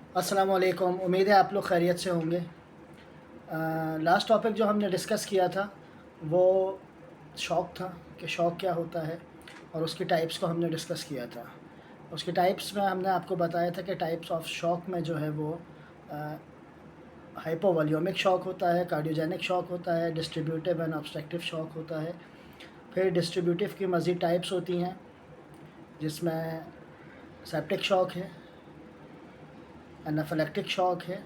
अस्सलाम वालेकुम। उम्मीद है आप लोग खैरियत से होंगे। लास्ट टॉपिक जो हमने डिस्कस किया था वो शौक था कि शौक क्या होता है और उसकी टाइप्स को हमने डिस्कस किया था। उसकी टाइप्स में हमने आपको बताया था कि टाइप्स ऑफ शौक में जो है वो हाइपोवॉल्यूमिक शौक होता है, कार्डियोजेनिक शौक होता है, डिस्ट्रीब्यूटिव एंड ऑब्स्ट्रक्टिव शौक होता है। फिर डिस्ट्रीब्यूटिव की मज़ीद टाइप्स होती हैं जिसमें सेप्टिक शौक है, एनाफिलेक्टिक शौक है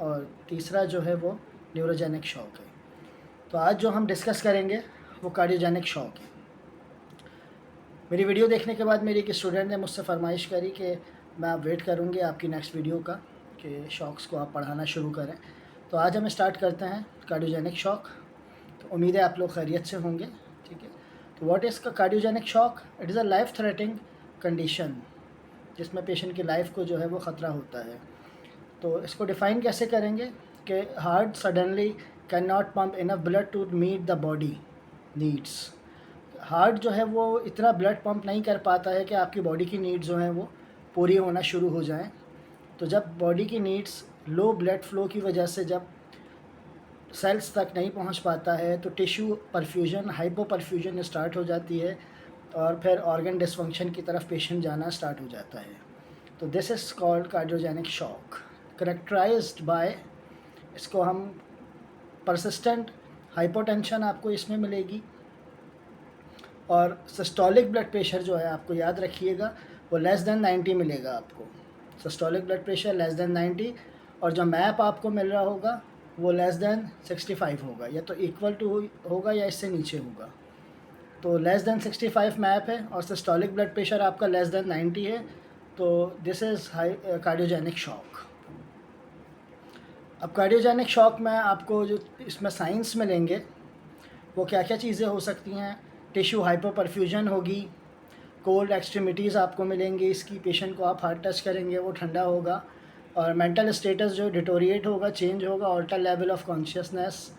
और तीसरा जो है वो न्यूरोजेनिक शौक है। तो आज जो हम डिस्कस करेंगे वो कार्डियोजेनिक शौक है। मेरी वीडियो देखने के बाद मेरी एक स्टूडेंट ने मुझसे फरमाइश करी कि मैं आप वेट करूँगी आपकी नेक्स्ट वीडियो का कि शौक़्स को आप पढ़ाना शुरू करें। तो आज हम स्टार्ट करते हैं कार्डियोजेनिक शौक। तो उम्मीद है आप लोग खैरियत से होंगे। ठीक है, तो व्हाट इज़ का कार्डियोजेनिक शौक? It is a life threatening condition जिसमें पेशेंट की लाइफ को जो है वो ख़तरा होता है। तो इसको डिफ़ाइन कैसे करेंगे कि heart suddenly can not pump enough blood to meet the body needs. Heart जो है वो इतना ब्लड पंप नहीं कर पाता है कि आपकी बॉडी की नीड्स जो हैं वो पूरी होना शुरू हो जाएं। तो जब बॉडी की नीड्स लो ब्लड फ्लो की वजह से जब सेल्स तक नहीं पहुंच पाता है तो tissue perfusion, hypo perfusion start हो जाती है और फिर ऑर्गन डिसफंक्शन की तरफ पेशेंट जाना स्टार्ट हो जाता है। तो this is called cardiogenic shock, characterized by, इसको हम परसिस्टेंट हाइपोटेंशन आपको इसमें मिलेगी और सिस्टोलिक ब्लड प्रेशर जो है आपको याद रखिएगा वो लेस देन 90 मिलेगा आपको। Systolic blood pressure less than 90 और जो मैप आपको मिल रहा होगा वो लेस देन 65 होगा, या तो इक्वल टू होगा या इससे नीचे होगा। तो लेस देन 65 मैप है और सिस्टोलिक ब्लड प्रेशर आपका लेस देन 90 है, तो this is high cardiogenic shock. अब कार्डियोजेनिक शॉक में आपको जो इसमें साइंस मिलेंगे वो क्या क्या चीज़ें हो सकती हैं। टिश्यू हाइपोपरफ्यूजन होगी, कोल्ड एक्सट्रीमिटीज़ आपको मिलेंगी, इसकी पेशेंट को आप हार्ट टच करेंगे वो ठंडा होगा, और मेंटल स्टेटस जो डिटोरिएट होगा, चेंज होगा, alter level of consciousness,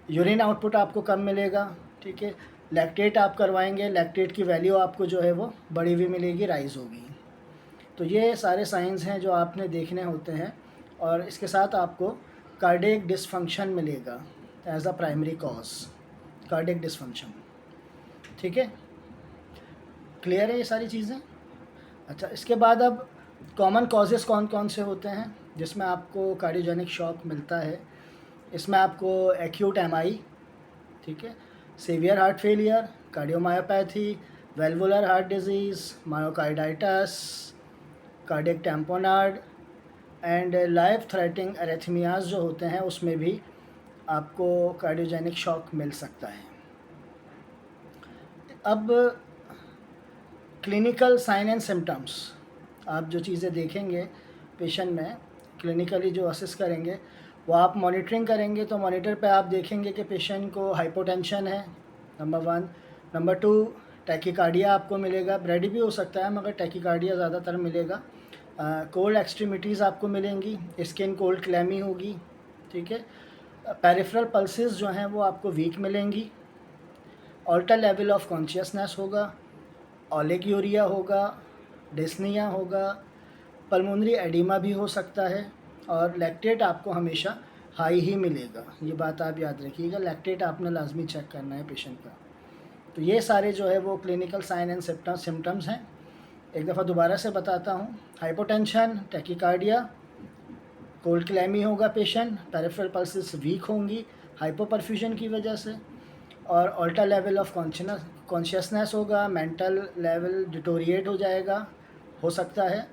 urine output आपको कम मिलेगा। ठीक है, लैक्टेट आप करवाएंगे, लैक्टेट की वैल्यू आपको जो है वो बढ़ी हुई मिलेगी, राइज़ होगी। तो ये सारे साइंस हैं जो आपने देखने होते हैं और इसके साथ आपको कार्डियक डिसफंक्शन मिलेगा as a primary cause, cardiac dysfunction. ठीक है, क्लियर है ये सारी चीज़ें? अच्छा, इसके बाद अब कॉमन कॉजेज़ कौन कौन से होते हैं जिसमें आपको कार्डियोजेनिक शॉक मिलता है। इसमें आपको एक्यूट एमआई, ठीक है, severe heart failure, cardiomyopathy, valvular heart disease, myocarditis, cardiac tamponade and life threatening arrhythmias जो होते हैं उसमें भी आपको कार्डियोजेनिक शॉक मिल सकता है। अब क्लिनिकल साइन एंड सिम्टम्स, आप जो चीज़ें देखेंगे पेशेंट में, क्लिनिकली जो असेस करेंगे वो आप मॉनिटरिंग करेंगे। तो मॉनिटर पे आप देखेंगे कि पेशेंट को हाइपोटेंशन है, नंबर 1। नंबर 2, टैकीकार्डिया आपको मिलेगा, ब्रेडी भी हो सकता है मगर टैकीकार्डिया ज़्यादातर मिलेगा। कोल्ड एक्सट्रीमिटीज़ आपको मिलेंगी, स्किन कोल्ड क्लैमी होगी। ठीक है, पेरिफेरल पल्सेस जो हैं वो आपको वीक मिलेंगी, ऑल्टर लेवल ऑफ कॉन्शियसनेस होगा, ओलिगोरिया होगा, डिस्निया होगा, पल्मोनरी एडिमा भी हो सकता है और लैक्टेट आपको हमेशा हाई ही मिलेगा। ये बात आप याद रखिएगा, लैक्टेट आपने लाजमी चेक करना है पेशेंट का। तो ये सारे जो है वो क्लिनिकल साइन एंड सिम्टम्स हैं। एक दफ़ा दोबारा से बताता हूँ, हाइपोटेंशन, टैकीकार्डिया, कोल्ड क्लैमी होगा पेशेंट, पेरिफेरल पल्सेस वीक होंगी हाइपोपरफ्यूजन की वजह से, और ऑल्टर लेवल ऑफ कॉन्शियसनेस होगा, मेंटल लेवल डिटोरिएट हो जाएगा, हो सकता है,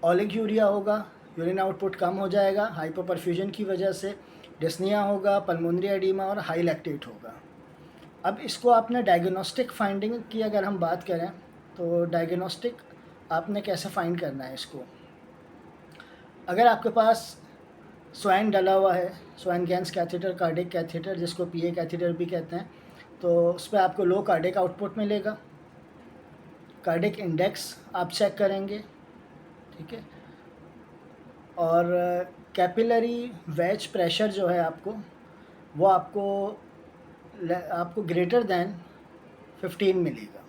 ओलिगोरिया होगा, यूरिन आउटपुट कम हो जाएगा हाइपोपरफ्यूजन की वजह से, डिस्निया होगा, पल्मोनरी एडिमा और हाई लैक्टेट होगा। अब इसको आपने डायग्नोस्टिक फाइंडिंग की अगर हम बात करें तो डायग्नोस्टिक आपने कैसे फाइंड करना है इसको। अगर आपके पास स्वाइन डला हुआ है, swine gas catheter, cardiac catheter जिसको पीए कैथेटर भी कहते हैं, तो उस पर आपको लो कार्डिक आउटपुट मिलेगा। कार्डिक इंडेक्स आप चेक करेंगे, ठीक है, और कैपिलरी वेज प्रेशर जो है आपको वो आपको ग्रेटर दैन 15 मिलेगा।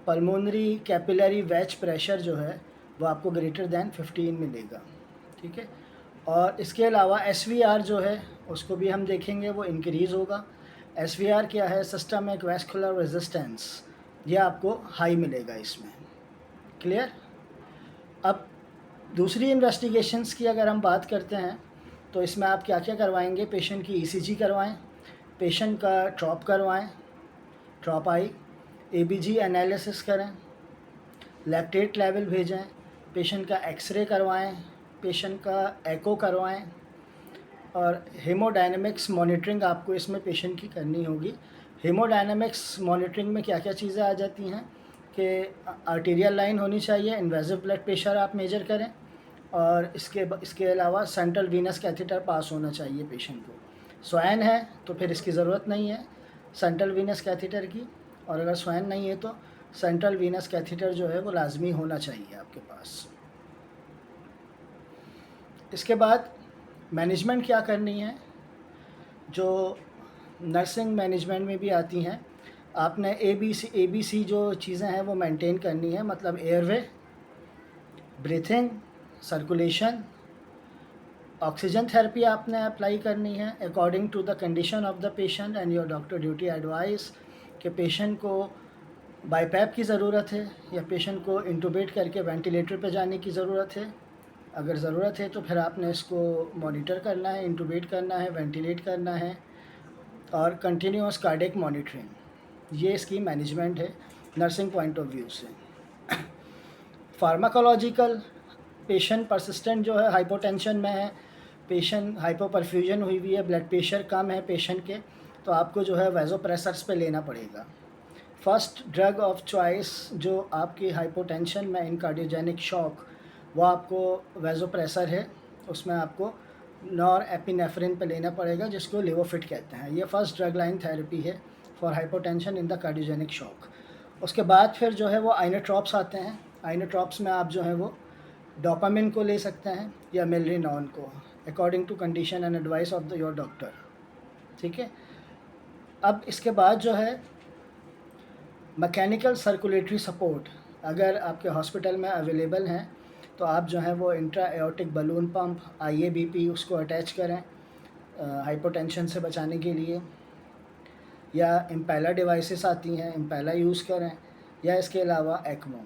पल्मोनरी कैपिलरी वेज प्रेशर जो है वो आपको ग्रेटर दैन 15 मिलेगा, ठीक है। और इसके अलावा SVR जो है उसको भी हम देखेंगे, वो इंक्रीज़ होगा। SVR क्या है? सिस्टमिक वैस्कुलर रेजिस्टेंस, ये आपको हाई मिलेगा इसमें। क्लियर? अब दूसरी इन्वेस्टिगेशंस की अगर हम बात करते हैं तो इसमें आप क्या क्या करवाएंगे? पेशेंट की ECG करवाएं, पेशेंट का ट्रॉप करवाएं, ट्रॉप आई, ABG एनालिसिस करें, लैक्टेट लेवल भेजें, पेशेंट का एक्सरे करवाएं, पेशेंट का एको करवाएं, और हेमोडायनेमिक्स मॉनिटरिंग आपको इसमें पेशेंट की करनी होगी। हेमोडायनेमिक्स मॉनिटरिंग में क्या क्या चीज़ें आ जाती हैं कि आर्टीरियल लाइन होनी चाहिए, इन्वेसिव ब्लड प्रेशर आप मेजर करें, और इसके अलावा सेंट्रल वीनस कैथेटर पास होना चाहिए पेशेंट को। स्वैन है तो फिर इसकी ज़रूरत नहीं है सेंट्रल वीनस कैथेटर की, और अगर स्वैन नहीं है तो सेंट्रल वीनस कैथेटर जो है वो लाजमी होना चाहिए आपके पास। इसके बाद मैनेजमेंट क्या करनी है, जो नर्सिंग मैनेजमेंट में भी आती हैं। आपने ABC जो चीज़ें हैं वो मेंटेन करनी है, मतलब airway, breathing, circulation, oxygen therapy आपने अप्लाई करनी है according to the condition of the patient and your doctor duty advice, कि पेशेंट को बाईपैप की ज़रूरत है या पेशेंट को इंटूबेट करके वेंटिलेटर पे जाने की ज़रूरत है। अगर ज़रूरत है तो फिर आपने इसको मॉनिटर करना है, इंटूबेट करना है, वेंटिलेट करना है, और कंटिन्यूस कार्डियक मॉनिटरिंग, ये इसकी मैनेजमेंट है नर्सिंग पॉइंट ऑफ व्यू से। फार्माकोलॉजिकल, पेशेंट परसिस्टेंट जो है हाइपोटेंशन में है, पेशेंट हाइपोपरफ्यूजन हुई हुई है, ब्लड प्रेशर कम है पेशेंट के, तो आपको जो है वैज़ोप्रेसर्स पे लेना पड़ेगा। फर्स्ट ड्रग ऑफ चॉइस जो आपकी हाइपोटेंशन में इन कार्डियोजेनिक शॉक, वो आपको वैज़ोप्रेसर है, उसमें आपको नॉर एपिनेफ्रिन पे लेना पड़ेगा, जिसको लेवोफिट कहते हैं। ये फर्स्ट ड्रग लाइन थेरेपी है for hypotension in the cardiogenic shock. उसके बाद फिर जो है वो आइनोट्रॉप्स आते हैं। आइनोट्रॉप्स में आप जो है वो डोपामिन को ले सकते हैं या मिलरिनॉन को, according to condition and advice of the your doctor, ठीक है। अब इसके बाद जो है मैकेनिकल सर्कुलेटरी सपोर्ट, अगर आपके हॉस्पिटल में अवेलेबल हैं तो आप जो है वो intra aortic balloon pump, IABP, उसको अटैच करें हाइपोटेंशन से बचाने के लिए, या इम्पेला डिवाइसेस आती हैं, इम्पेला यूज़ करें, या इसके अलावा एक्मो।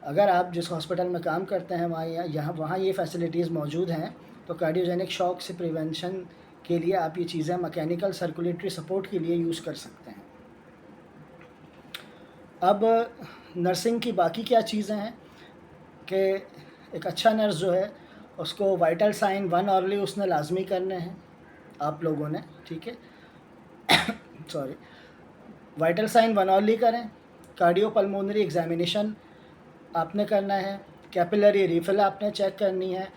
अगर आप जिस हॉस्पिटल में काम करते हैं वहाँ ये फैसिलिटीज़ मौजूद हैं, तो कार्डियोजेनिक शॉक से प्रिवेंशन के लिए आप ये चीज़ें मैकेनिकल सर्कुलेटरी सपोर्ट के लिए यूज़ कर सकते हैं। अब नर्सिंग की बाकी क्या चीज़ें हैं कि एक अच्छा नर्स जो है उसको वाइटल साइन 1 ऑरली उसने लाजमी करने हैं आप लोगों ने, ठीक है। सॉरी, वाइटल साइन 1 ऑरली करें, कार्डियोपल्मोनरी एग्जामिनेशन आपने करना है, कैपिलरी रिफिल आपने चेक करनी है,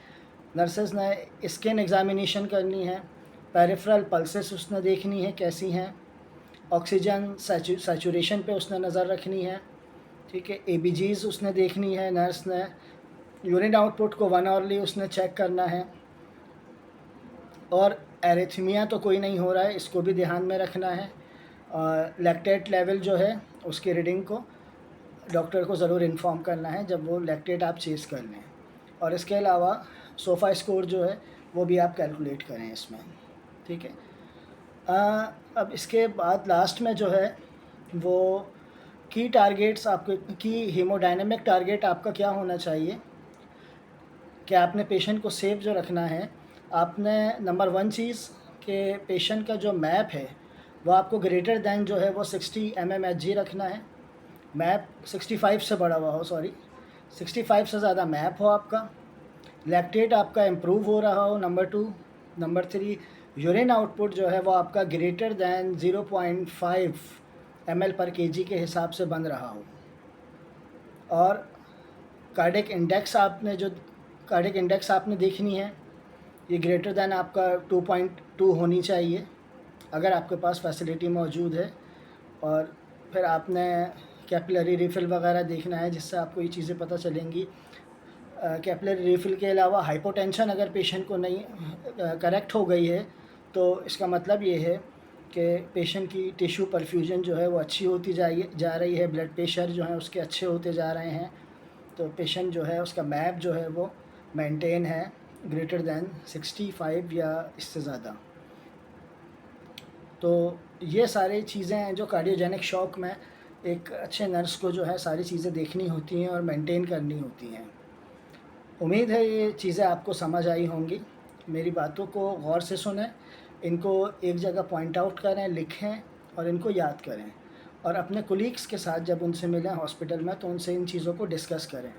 नर्सेस ने स्किन एग्जामिनेशन करनी है, पेरिफेरल पल्सेस उसने देखनी है कैसी हैं, ऑक्सीजन सैचुरेशन पे उसने नज़र रखनी है, ठीक है। ABGs उसने देखनी है नर्स ने, यूरिन आउटपुट को 1 ऑरली उसने चेक करना है, और एरिथमिया तो कोई नहीं हो रहा है, इसको भी ध्यान में रखना है। और लैक्टेट लेवल जो है उसकी रीडिंग को डॉक्टर को ज़रूर इन्फॉर्म करना है जब वो लैक्टेट आप चेस कर लें। और इसके अलावा सोफ़ा स्कोर जो है वो भी आप कैलकुलेट करें इसमें, ठीक है। अब इसके बाद लास्ट में जो है वो की टारगेट्स आपके की हीमोडायनेमिक टारगेट आपका क्या होना चाहिए कि आपने पेशेंट को सेफ जो रखना है, आपने नंबर 1 चीज़ कि पेशेंट का जो मैप है वो आपको ग्रेटर दैन जो है वो 60 mmHg रखना है। मैप 65 से बड़ा हुआ हो, सॉरी 65 से ज़्यादा मैप हो आपका, लैक्टेट आपका इम्प्रूव हो रहा हो, नंबर 2। नंबर 3, यूरिन आउटपुट जो है वो आपका ग्रेटर दैन 0.5 ml/kg के हिसाब से बन रहा हो, और कार्डियक इंडेक्स आपने देखनी है, ये ग्रेटर दैन आपका 2.2 होनी चाहिए अगर आपके पास फैसिलिटी मौजूद है। और फिर आपने कैपिलरी रिफ़िल वगैरह देखना है जिससे आपको ये चीज़ें पता चलेंगी। कैपिलरी रिफ़िल के अलावा हाइपोटेंशन अगर पेशेंट को नहीं करेक्ट हो गई है तो इसका मतलब ये है कि पेशेंट की टिश्यू परफ्यूजन जो है वो अच्छी होती जा रही है, ब्लड प्रेशर जो है उसके अच्छे होते जा रहे हैं, तो पेशेंट जो है उसका मैप जो है वो मेंटेन है ग्रेटर दैन 65 या इससे ज़्यादा। तो ये सारी चीज़ें हैं जो कार्डियोजेनिक शॉक में एक अच्छे नर्स को जो है सारी चीज़ें देखनी होती हैं और मेंटेन करनी होती हैं। उम्मीद है ये चीज़ें आपको समझ आई होंगी। मेरी बातों को गौर से सुनें, इनको एक जगह पॉइंट आउट करें, लिखें और इनको याद करें और अपने कोलीग्स के साथ जब उनसे मिलें हॉस्पिटल में तो उनसे इन चीज़ों को डिस्कस करें।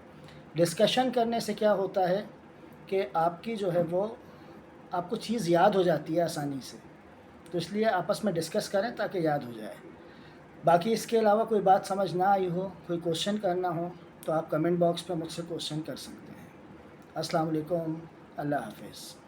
डिस्कशन करने से क्या होता है कि आपकी जो है वो आपको चीज़ याद हो जाती है आसानी से, तो इसलिए आपस में डिस्कस करें ताकि याद हो जाए। बाकी इसके अलावा कोई बात समझ ना आई हो, कोई क्वेश्चन करना हो तो आप कमेंट बॉक्स पे मुझसे क्वेश्चन कर सकते हैं। अस्सलाम वालेकुम, अल्लाह हाफ़िज़।